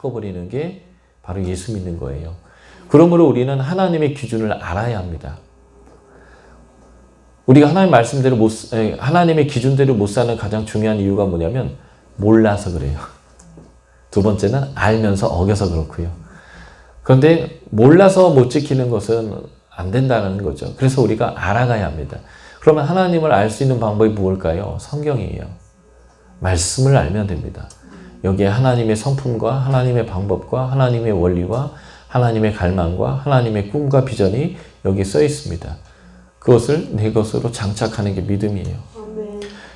바꿔버리는 게 바로 예수 믿는 거예요. 그러므로 우리는 하나님의 기준을 알아야 합니다. 우리가 하나님 말씀대로 하나님의 기준대로 못 사는 가장 중요한 이유가 뭐냐면 몰라서 그래요. 두 번째는 알면서 어겨서 그렇고요. 그런데 몰라서 못 지키는 것은 안 된다는 거죠. 그래서 우리가 알아가야 합니다. 그러면 하나님을 알 수 있는 방법이 무엇일까요? 성경이에요. 말씀을 알면 됩니다. 여기에 하나님의 성품과 하나님의 방법과 하나님의 원리와 하나님의 갈망과 하나님의 꿈과 비전이 여기에 써 있습니다. 그것을 내 것으로 장착하는 게 믿음이에요.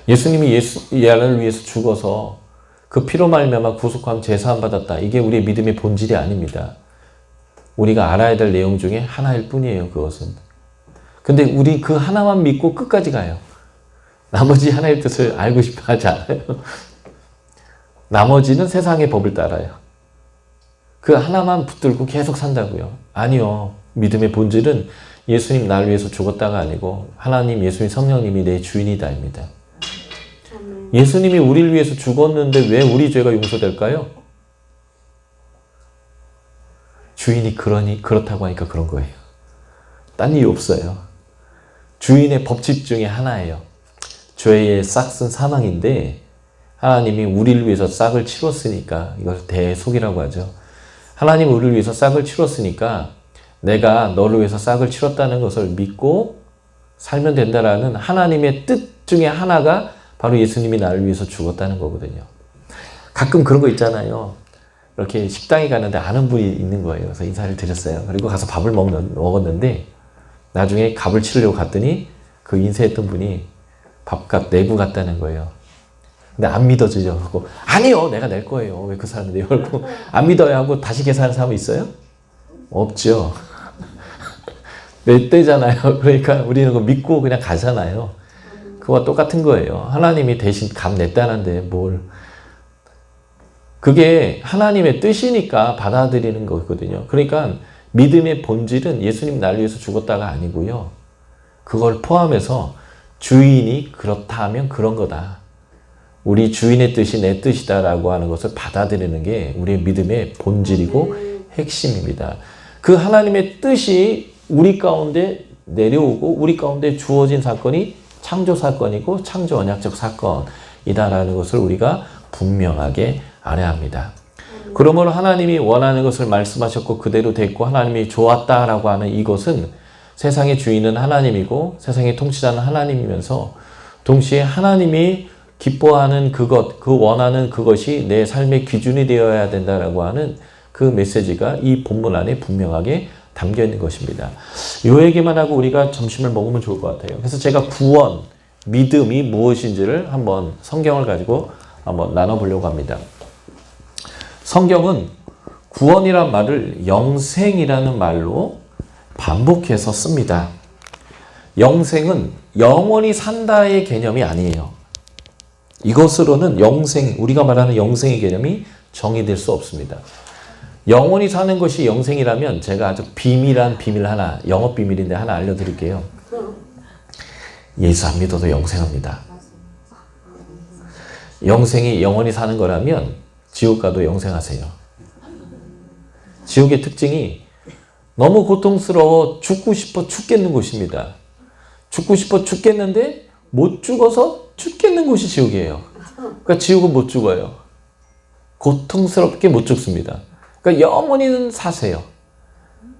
예수님이 예수를 위해서 죽어서 그 피로 말미암아 구속함 제사함 받았다. 이게 우리의 믿음의 본질이 아닙니다. 우리가 알아야 될 내용 중에 하나일 뿐이에요. 그것은. 근데 우리 그 하나만 믿고 끝까지 가요. 나머지 하나의 뜻을 알고 싶어 하지 않아요. 나머지는 세상의 법을 따라요. 그 하나만 붙들고 계속 산다고요. 아니요. 믿음의 본질은 예수님 나를 위해서 죽었다가 아니고 하나님, 예수님, 성령님이 내 주인이다입니다. 예수님이 우리를 위해서 죽었는데 왜 우리 죄가 용서될까요? 주인이 그렇다고 하니까 그런 거예요. 딴 이유 없어요. 주인의 법칙 중에 하나예요. 죄의 싹은 사망인데 하나님이 우리를 위해서 싹을 치렀으니까, 이걸 대속이라고 하죠. 하나님이 우리를 위해서 싹을 치렀으니까 내가 너를 위해서 싹을 치렀다는 것을 믿고 살면 된다라는 하나님의 뜻 중에 하나가 바로 예수님이 나를 위해서 죽었다는 거거든요. 가끔 그런 거 있잖아요. 이렇게 식당에 가는데 아는 분이 있는 거예요. 그래서 인사를 드렸어요. 그리고 가서 밥을 먹었는데 나중에 값을 치려고 갔더니 그 인쇄했던 분이 밥값 내고 갔다는 거예요. 근데 안 믿어지죠. 그리고 아니요, 내가 낼 거예요. 왜 그 사람이 내요? 그리고 안 믿어요 하고 다시 계산하는 사람이 있어요? 없죠. 냈대잖아요. 그러니까 우리는 그거 믿고 그냥 가잖아요. 그거와 똑같은 거예요. 하나님이 대신 값 냈다는데 뭘. 그게 하나님의 뜻이니까 받아들이는 거거든요. 그러니까 믿음의 본질은 예수님 나를 위해서 죽었다가 아니고요. 그걸 포함해서 주인이 그렇다 하면 그런 거다. 우리 주인의 뜻이 내 뜻이다라고 하는 것을 받아들이는 게 우리의 믿음의 본질이고 핵심입니다. 그 하나님의 뜻이 우리 가운데 내려오고 우리 가운데 주어진 사건이 창조 사건이고 창조 언약적 사건이다라는 것을 우리가 분명하게 알아야 합니다. 그러므로 하나님이 원하는 것을 말씀하셨고 그대로 됐고 하나님이 좋았다라고 하는 이것은 세상의 주인은 하나님이고 세상의 통치자는 하나님이면서 동시에 하나님이 기뻐하는 그것, 그 원하는 그것이 내 삶의 기준이 되어야 된다라고 하는 그 메시지가 이 본문 안에 분명하게 담겨 있는 것입니다. 이 얘기만 하고 우리가 점심을 먹으면 좋을 것 같아요. 그래서 제가 구원, 믿음이 무엇인지를 한번 성경을 가지고 한번 나눠보려고 합니다. 성경은 구원이란 말을 영생이라는 말로 반복해서 씁니다. 영생은 영원히 산다의 개념이 아니에요. 이것으로는 우리가 말하는 영생의 개념이 정의될 수 없습니다. 영원히 사는 것이 영생이라면 제가 아주 비밀한 비밀 하나, 영업 비밀인데 하나 알려드릴게요. 예수 안 믿어도 영생합니다. 영생이 영원히 사는 거라면 지옥 가도 영생하세요. 지옥의 특징이 너무 고통스러워 죽고 싶어 죽겠는 곳입니다. 죽고 싶어 죽겠는데 못 죽어서 죽겠는 곳이 지옥이에요. 그러니까 지옥은 못 죽어요. 고통스럽게 못 죽습니다. 그러니까 영원히는 사세요.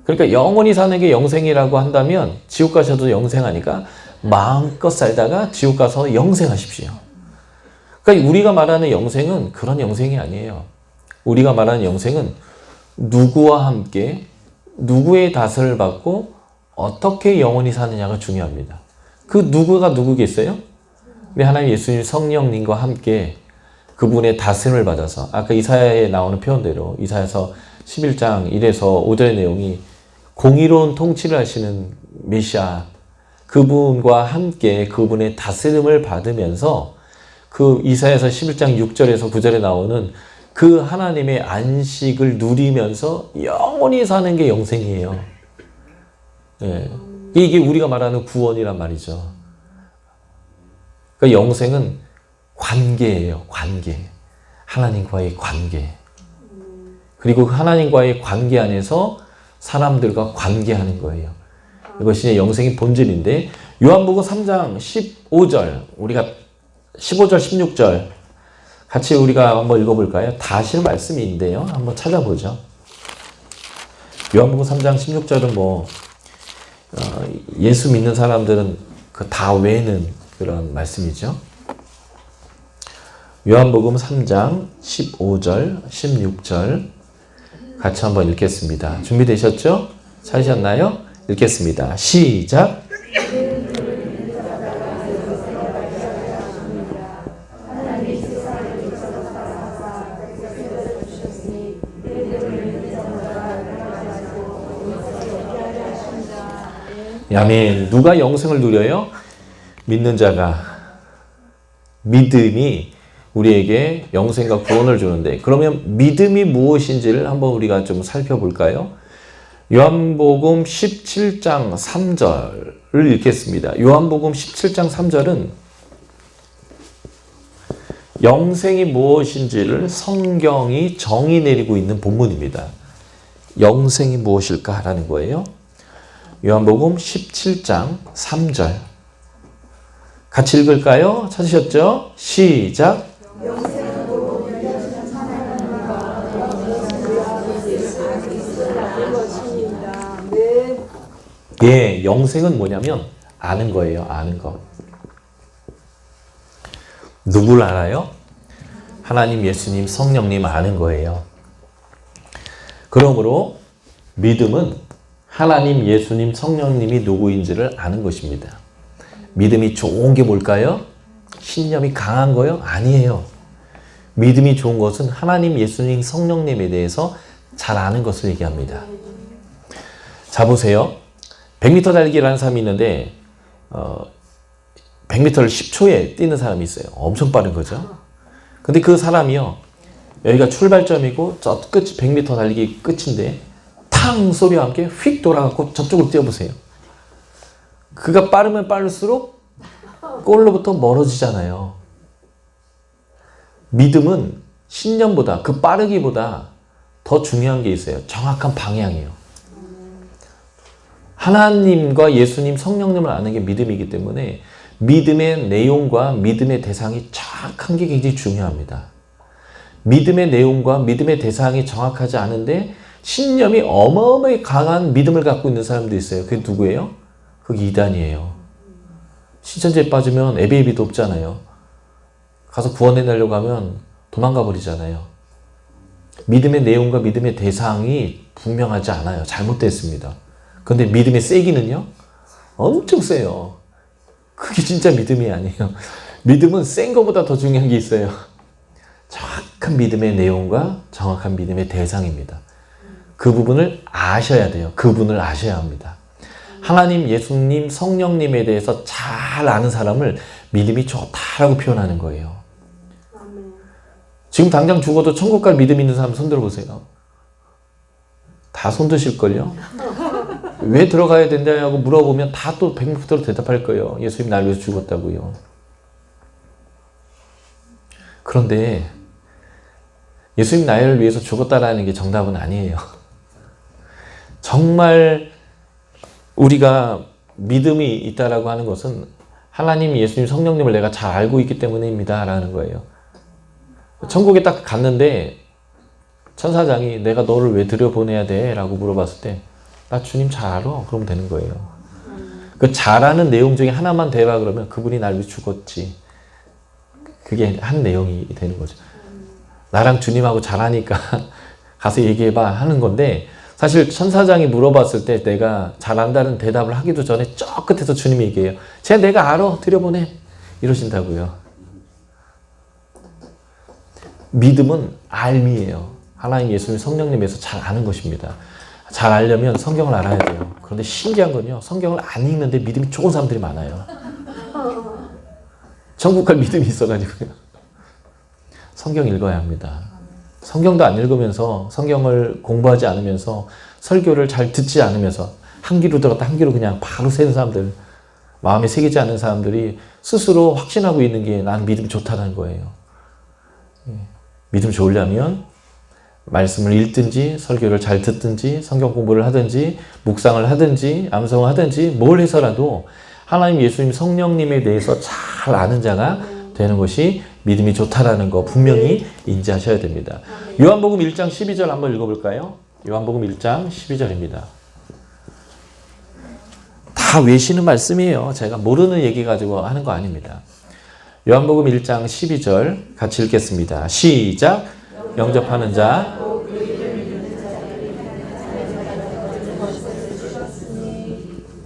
그러니까 영원히 사는 게 영생이라고 한다면 지옥 가셔도 영생하니까 마음껏 살다가 지옥 가서 영생하십시오. 그러니까 우리가 말하는 영생은 그런 영생이 아니에요. 우리가 말하는 영생은 누구와 함께 누구의 다스를 받고 어떻게 영원히 사느냐가 중요합니다. 그 누구가 누구겠어요? 우리 하나님 예수님 성령님과 함께 그분의 다스림을 받아서 아까 이사야에 나오는 표현대로 이사야서 11장 1에서 5절의 내용이 공의로운 통치를 하시는 메시아 그분과 함께 그분의 다스림을 받으면서 그 이사야서 11장 6절에서 9절에 나오는 그 하나님의 안식을 누리면서 영원히 사는 게 영생이에요. 예. 이게 우리가 말하는 구원이란 말이죠. 그러니까 영생은 관계예요. 관계. 하나님과의 관계. 그리고 하나님과의 관계 안에서 사람들과 관계하는 거예요. 이것이 영생의 본질인데 요한복음 3장 15절 우리가 15절 16절 같이 우리가 한번 읽어볼까요? 다 하실 말씀인데요. 한번 찾아보죠. 요한복음 3장 16절은 예수 믿는 사람들은 그 다 외는 그런 말씀이죠. 요한복음 3장 15절 16절 같이 한번 읽겠습니다. 준비되셨죠? 찾으셨나요? 읽겠습니다. 시작. 아멘. 누가 영생을 누려요? 믿는 자가. 믿음이 우리에게 영생과 구원을 주는데 그러면 믿음이 무엇인지를 한번 우리가 좀 살펴볼까요? 요한복음 17장 3절을 읽겠습니다. 요한복음 17장 3절은 영생이 무엇인지를 성경이 정의 내리고 있는 본문입니다. 영생이 무엇일까라는 거예요. 요한복음 17장 3절 같이 읽을까요? 찾으셨죠? 시작. 예, 영생은 뭐냐면 아는 거예요. 아는 것. 누굴 알아요? 하나님, 예수님, 성령님 아는 거예요. 그러므로 믿음은 하나님, 예수님, 성령님이 누구인지를 아는 것입니다. 믿음이 좋은 게 뭘까요? 신념이 강한 거요? 아니에요. 믿음이 좋은 것은 하나님, 예수님, 성령님에 대해서 잘 아는 것을 얘기합니다. 자, 보세요. 100m 달리기라는 사람이 있는데 100m를 10초에 뛰는 사람이 있어요. 엄청 빠른 거죠. 근데 그 사람이요. 여기가 출발점이고 저 끝이 100m 달리기 끝인데 탕 소리와 함께 휙 돌아가고 저쪽으로 뛰어보세요. 그가 빠르면 빠를수록 골로부터 멀어지잖아요. 믿음은 신념보다 그 빠르기보다 더 중요한 게 있어요. 정확한 방향이에요. 하나님과 예수님, 성령님을 아는 게 믿음이기 때문에 믿음의 내용과 믿음의 대상이 정확한 게 굉장히 중요합니다. 믿음의 내용과 믿음의 대상이 정확하지 않은데 신념이 어마어마하게 강한 믿음을 갖고 있는 사람도 있어요. 그게 누구예요? 그게 이단이에요. 신천지에 빠지면 애비애비도 없잖아요. 가서 구원해내려고 하면 도망가 버리잖아요. 믿음의 내용과 믿음의 대상이 분명하지 않아요. 잘못됐습니다. 그런데 믿음의 세기는요? 엄청 세요. 그게 진짜 믿음이 아니에요. 믿음은 센 것보다 더 중요한 게 있어요. 정확한 믿음의 내용과 정확한 믿음의 대상입니다. 그 부분을 아셔야 돼요. 그분을 아셔야 합니다. 하나님, 예수님, 성령님에 대해서 잘 아는 사람을 믿음이 좋다라고 표현하는 거예요. 지금 당장 죽어도 천국 갈 믿음 있는 사람 손 들어보세요. 다 손 드실걸요? 왜 들어가야 된다고 물어보면 다 또 100%로 대답할 거예요. 예수님 날 위해서 죽었다고요. 그런데 예수님 나를 위해서 죽었다라는 게 정답은 아니에요. 정말 우리가 믿음이 있다라고 하는 것은 하나님, 예수님, 성령님을 내가 잘 알고 있기 때문입니다 라는 거예요. 천국에 딱 갔는데 천사장이 내가 너를 왜 들여보내야 돼? 라고 물어봤을 때 나 주님 잘 알아. 그러면 되는 거예요. 그 잘 아는 내용 중에 하나만 대봐 그러면 그분이 날 위해 죽었지. 그게 한 내용이 되는 거죠. 나랑 주님하고 잘 아니까 가서 얘기해봐 하는 건데 사실 천사장이 물어봤을 때 내가 잘 안다는 대답을 하기도 전에 저 끝에서 주님이 얘기해요. 쟤 내가 알아. 들여보내. 이러신다고요. 믿음은 알미예요. 하나님, 예수님, 성령님에서 잘 아는 것입니다. 잘 알려면 성경을 알아야 돼요. 그런데 신기한 건요. 성경을 안 읽는데 믿음이 좋은 사람들이 많아요. 천국 갈 믿음이 있어가지고요. 성경 읽어야 합니다. 성경도 안 읽으면서 성경을 공부하지 않으면서 설교를 잘 듣지 않으면서 한 귀로 들었다 한 귀로 그냥 바로 새는 사람들, 마음에 새기지 않는 사람들이 스스로 확신하고 있는 게 난 믿음이 좋다는 거예요. 믿음 좋으려면 말씀을 읽든지 설교를 잘 듣든지 성경 공부를 하든지 묵상을 하든지 암송을 하든지 뭘 해서라도 하나님 예수님 성령님에 대해서 잘 아는 자가 되는 것이 믿음이 좋다라는 거 분명히 인지하셔야 됩니다. 요한복음 1장 12절 한번 읽어볼까요? 요한복음 1장 12절입니다. 다 외시는 말씀이에요. 제가 모르는 얘기 가지고 하는 거 아닙니다. 요한복음 1장 12절 같이 읽겠습니다. 시작. 영접하는 자.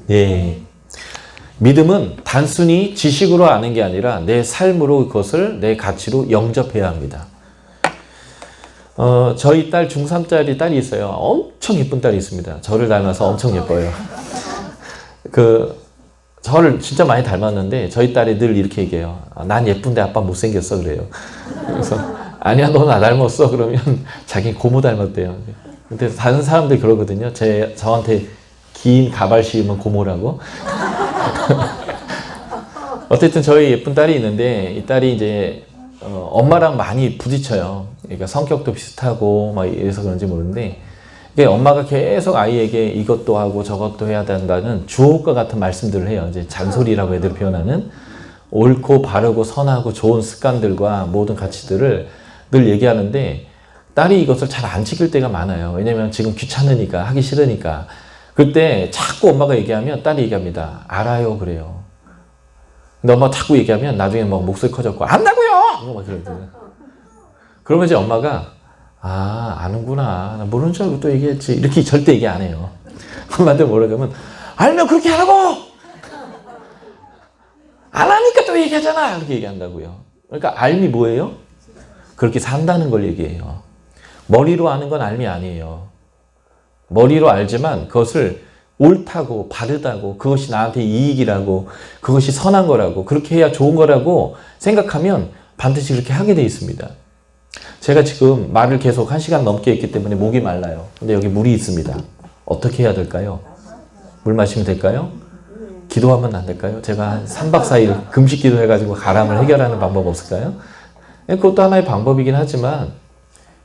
예. 믿음은 단순히 지식으로 아는 게 아니라 내 삶으로 그것을 내 가치로 영접해야 합니다. 저희 딸 중3짜리 딸이 있어요. 엄청 예쁜 딸이 있습니다. 저를 닮아서 엄청 예뻐요. 저를 진짜 많이 닮았는데 저희 딸이 늘 이렇게 얘기해요. 난 예쁜데 아빠 못생겼어 그래요. 그래서 아니야 너 나 닮았어 그러면 자기 고모 닮았대요. 근데 다른 사람들 그러거든요. 저한테 긴 가발 씌우면 고모라고. 어쨌든 저희 예쁜 딸이 있는데 이 딸이 이제 엄마랑 많이 부딪혀요. 그러니까 성격도 비슷하고 막 이래서 그런지 모르는데 엄마가 계속 아이에게 이것도 하고 저것도 해야 된다는 주옥과 같은 말씀들을 해요. 이제 잔소리라고 애들 표현하는 옳고 바르고 선하고 좋은 습관들과 모든 가치들을 늘 얘기하는데 딸이 이것을 잘 안 지킬 때가 많아요. 왜냐면 지금 귀찮으니까 하기 싫으니까. 그때 자꾸 엄마가 얘기하면 딸이 얘기합니다. 알아요 그래요. 근데 엄마가 자꾸 얘기하면 나중에 막 목소리 커졌고 안다고요! 막 그러거든요. 그러면 이제 엄마가 아는구나. 나 모르는 줄 알고 또 얘기했지. 이렇게 절대 얘기 안 해요. 엄마한테 뭐라 그러면 알면 그렇게 하라고! 안 하니까 또 얘기하잖아! 이렇게 얘기한다고요. 그러니까 알미 뭐예요? 그렇게 산다는 걸 얘기해요. 머리로 아는 건 알미 아니에요. 머리로 알지만 그것을 옳다고 바르다고 그것이 나한테 이익이라고 그것이 선한 거라고 그렇게 해야 좋은 거라고 생각하면 반드시 그렇게 하게 돼 있습니다. 제가 지금 말을 계속 1시간 넘게 했기 때문에 목이 말라요. 근데 여기 물이 있습니다. 어떻게 해야 될까요? 물 마시면 될까요? 기도하면 안 될까요? 제가 한 3박 4일 금식 기도해가지고 가람을 해결하는 방법 없을까요? 그것도 하나의 방법이긴 하지만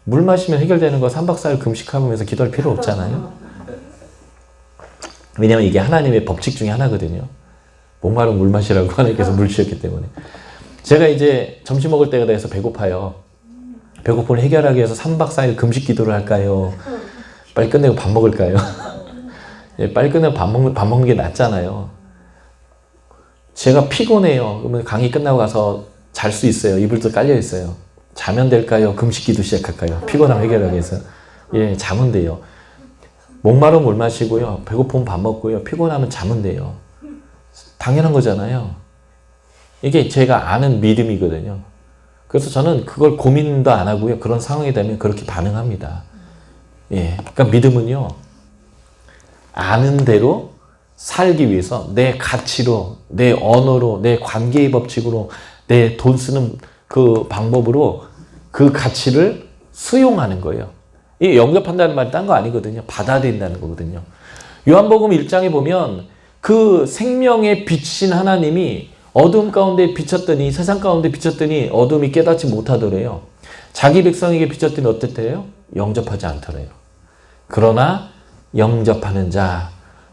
물 마시면 해결되는 거 3박 4일 금식하면서 기도할 필요 없잖아요. 왜냐면 이게 하나님의 법칙 중에 하나거든요. 목마른 물 마시라고 하나님께서 물 주셨기 때문에. 제가 이제 점심 먹을 때가 돼서 배고파요. 배고픔을 해결하기 위해서 3박 4일 금식 기도를 할까요? 빨리 끝내고 밥 먹을까요? 빨리 끝내고 밥 먹는 게 낫잖아요. 제가 피곤해요. 그러면 강의 끝나고 가서 잘 수 있어요. 이불도 깔려 있어요. 자면 될까요? 금식 기도 시작할까요? 피곤함 해결하기 위해서. 예, 자면 돼요. 목마르면 물 마시고요. 배고프면 밥 먹고요. 피곤하면 자면 돼요. 당연한 거잖아요. 이게 제가 아는 믿음이거든요. 그래서 저는 그걸 고민도 안 하고요. 그런 상황이 되면 그렇게 반응합니다. 예, 그러니까 믿음은요. 아는 대로 살기 위해서 내 가치로, 내 언어로, 내 관계의 법칙으로, 내 돈 쓰는 그 방법으로 그 가치를 수용하는 거예요. 이 영접한다는 말이 딴 거 아니거든요. 받아들인다는 거거든요. 요한복음 1장에 보면 그 생명의 빛이신 하나님이 어둠 가운데 비쳤더니 세상 가운데 비쳤더니 어둠이 깨닫지 못하더래요. 자기 백성에게 비쳤더니 어땠대요? 영접하지 않더래요. 그러나 영접하는 자,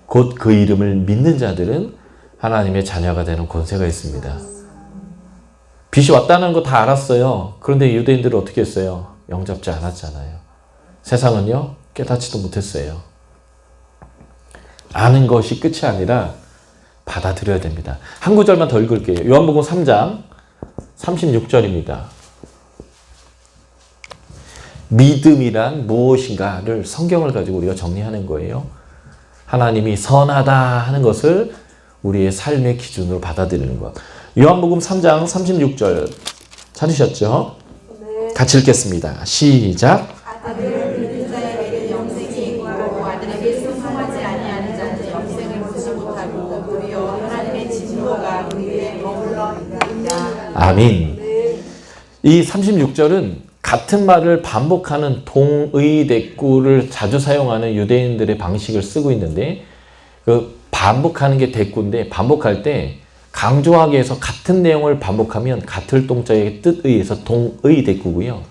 곧 그 이름을 믿는 자들은 하나님의 자녀가 되는 권세가 있습니다. 빛이 왔다는 거 다 알았어요. 그런데 유대인들은 어떻게 했어요? 영접지 않았잖아요. 세상은요, 깨닫지도 못했어요. 아는 것이 끝이 아니라 받아들여야 됩니다. 한 구절만 더 읽을게요. 요한복음 3장 36절입니다. 믿음이란 무엇인가를 성경을 가지고 우리가 정리하는 거예요. 하나님이 선하다 하는 것을 우리의 삶의 기준으로 받아들이는 것. 요한복음 3장 36절 찾으셨죠? 네. 같이 읽겠습니다. 시작. 아들을 믿는 자에게는 영생이 있고 아들에게 순종하지 아니하는 자는 영생을 보지 못하고 오히려 하나님의 진노가 그 위에 머물러 있나이다. 아멘. 네. 이 36절은 같은 말을 반복하는 동의대꾸를 자주 사용하는 유대인들의 방식을 쓰고 있는데 그 반복하는 게 대꾸인데 반복할 때 강조하기 위해서 같은 내용을 반복하면 같을 동자의 뜻에 의해서 동의대꾸고요.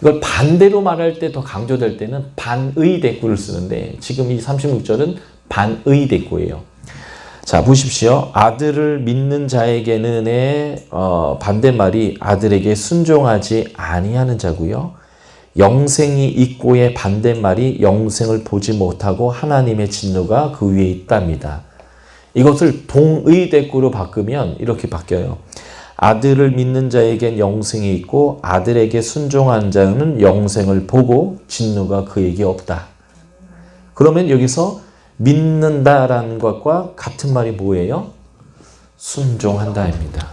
이걸 반대로 말할 때 더 강조될 때는 반의 대꾸를 쓰는데 지금 이 36절은 반의 대꾸예요. 자, 보십시오. 아들을 믿는 자에게는의 반대말이 아들에게 순종하지 아니하는 자고요. 영생이 있고의 반대말이 영생을 보지 못하고 하나님의 진노가 그 위에 있답니다. 이것을 동의 대꾸로 바꾸면 이렇게 바뀌어요. 아들을 믿는 자에겐 영생이 있고 아들에게 순종한 자는 영생을 보고 진노가 그에게 없다. 그러면 여기서 믿는다라는 것과 같은 말이 뭐예요? 순종한다입니다.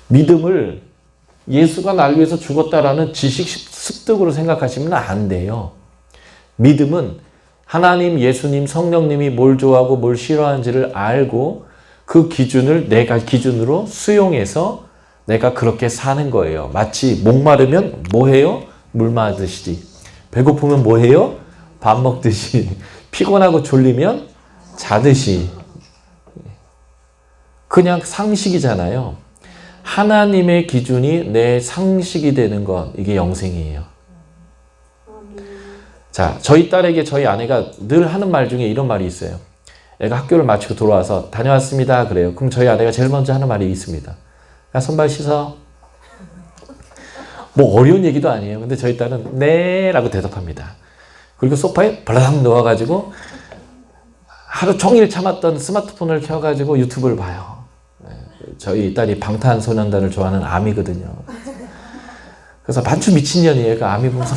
믿음을 예수가 날 위해서 죽었다라는 지식 습득으로 생각하시면 안 돼요. 믿음은 하나님, 예수님, 성령님이 뭘 좋아하고 뭘 싫어하는지를 알고 그 기준을 내가 기준으로 수용해서 내가 그렇게 사는 거예요. 마치 목마르면 뭐 해요? 물 마시지. 배고프면 뭐 해요? 밥 먹듯이. 피곤하고 졸리면 자듯이. 그냥 상식이잖아요. 하나님의 기준이 내 상식이 되는 것, 이게 영생이에요. 자, 저희 딸에게 저희 아내가 늘 하는 말 중에 이런 말이 있어요. 애가 학교를 마치고 돌아와서 다녀왔습니다 그래요. 그럼 저희 아내가 제일 먼저 하는 말이 있습니다. 야, 손발 씻어. 뭐 어려운 얘기도 아니에요. 근데 저희 딸은 네 라고 대답합니다. 그리고 소파에 벌렁 누워가지고 하루 종일 참았던 스마트폰을 켜가지고 유튜브를 봐요. 저희 딸이 방탄소년단을 좋아하는 아미거든요. 그래서 반쯤 미친년이에요. 그 아미 보면서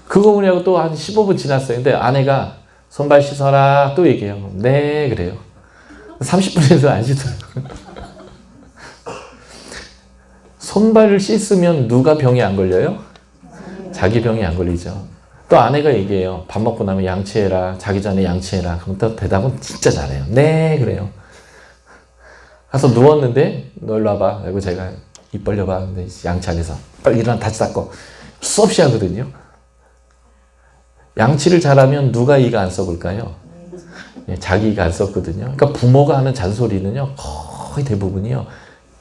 그거 보냐고 또 한 15분 지났어요. 근데 아내가 손발 씻어라 또 얘기해요. 네 그래요. 30분에서 안 씻어요. 손발을 씻으면 누가 병이 안 걸려요? 자기 병이 안 걸리죠. 또 아내가 얘기해요. 밥 먹고 나면 양치해라. 자기 전에 양치해라. 그럼 또 대답은 진짜 잘해요. 네 그래요. 가서 누웠는데 너 일로 와봐. 그리고 제가 입 벌려봐. 근데 양치 안 해서 빨리 일어나 다시 닦고 수없이 하거든요. 양치를 잘하면 누가 이가 안 썩을까요? 자기 이가 안 썩거든요. 그러니까 부모가 하는 잔소리는요. 거의 대부분이요.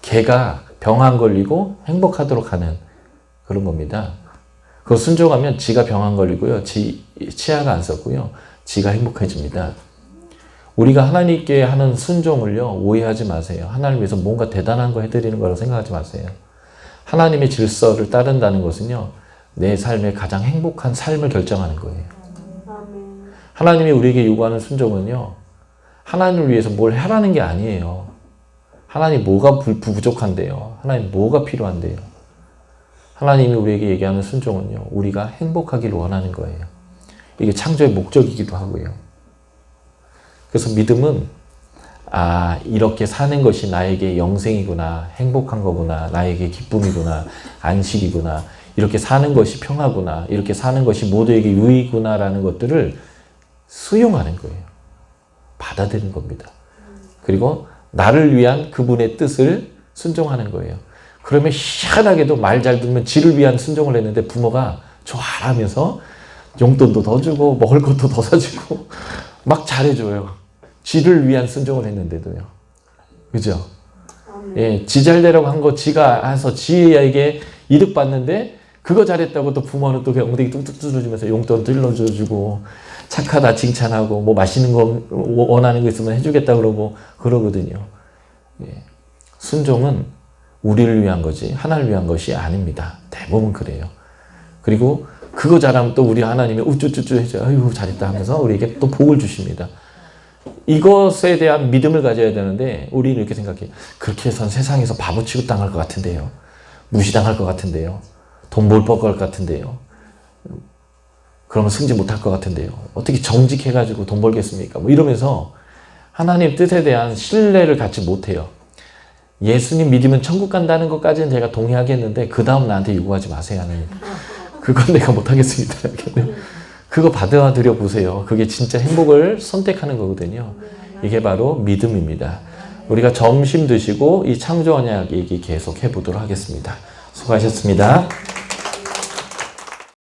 걔가 병 안 걸리고 행복하도록 하는 그런 겁니다. 그거 순종하면 지가 병 안 걸리고요. 치아가 안 썩고요. 지가 행복해집니다. 우리가 하나님께 하는 순종을요. 오해하지 마세요. 하나님 위해서 뭔가 대단한 거 해드리는 거라고 생각하지 마세요. 하나님의 질서를 따른다는 것은요. 내 삶의 가장 행복한 삶을 결정하는 거예요. 하나님이 우리에게 요구하는 순종은요. 하나님을 위해서 뭘 하라는 게 아니에요. 하나님 뭐가 부족한데요. 하나님 뭐가 필요한데요. 하나님이 우리에게 얘기하는 순종은요. 우리가 행복하기를 원하는 거예요. 이게 창조의 목적이기도 하고요. 그래서 믿음은 이렇게 사는 것이 나에게 영생이구나, 행복한 거구나, 나에게 기쁨이구나, 안식이구나, 이렇게 사는 것이 평화구나, 이렇게 사는 것이 모두에게 유익구나라는 것들을 수용하는 거예요. 받아들이는 겁니다. 그리고 나를 위한 그분의 뜻을 순종하는 거예요. 그러면 희한하게도 말 잘 듣면 지를 위한 순종을 했는데 부모가 좋아하면서 용돈도 더 주고 먹을 것도 더 사주고 막 잘해줘요. 지를 위한 순종을 했는데도요. 그죠? 예, 지 잘되라고 한 거 지가 해서 지에게 이득 받는데 그거 잘했다고 또 부모는 또 엉덩이 뚝뚝 뚫어주면서 용돈 찔러주고 착하다 칭찬하고 뭐 맛있는 거 원하는 거 있으면 해주겠다 그러고 그러거든요. 예. 순종은 우리를 위한 거지 하나를 위한 것이 아닙니다. 대부분 그래요. 그리고 그거 잘하면 또 우리 하나님이 우쭈쭈쭈 해줘요. 아이고 잘했다 하면서 우리에게 또 복을 주십니다. 이것에 대한 믿음을 가져야 되는데 우리는 이렇게 생각해요. 그렇게 해서는 세상에서 바보 취급당할 것 같은데요. 무시당할 것 같은데요. 돈 못 벌 것 같은데요. 그러면 승진 못할 것 같은데요. 어떻게 정직해가지고 돈 벌겠습니까? 뭐 이러면서 하나님 뜻에 대한 신뢰를 갖지 못해요. 예수님 믿으면 천국 간다는 것까지는 제가 동의하겠는데 그 다음 나한테 요구하지 마세요. 하나님. 그건 내가 못하겠습니다. 그거 받아들여 보세요. 그게 진짜 행복을 선택하는 거거든요. 이게 바로 믿음입니다. 우리가 점심 드시고 이 창조 언약 얘기 계속 해보도록 하겠습니다. 수고하셨습니다.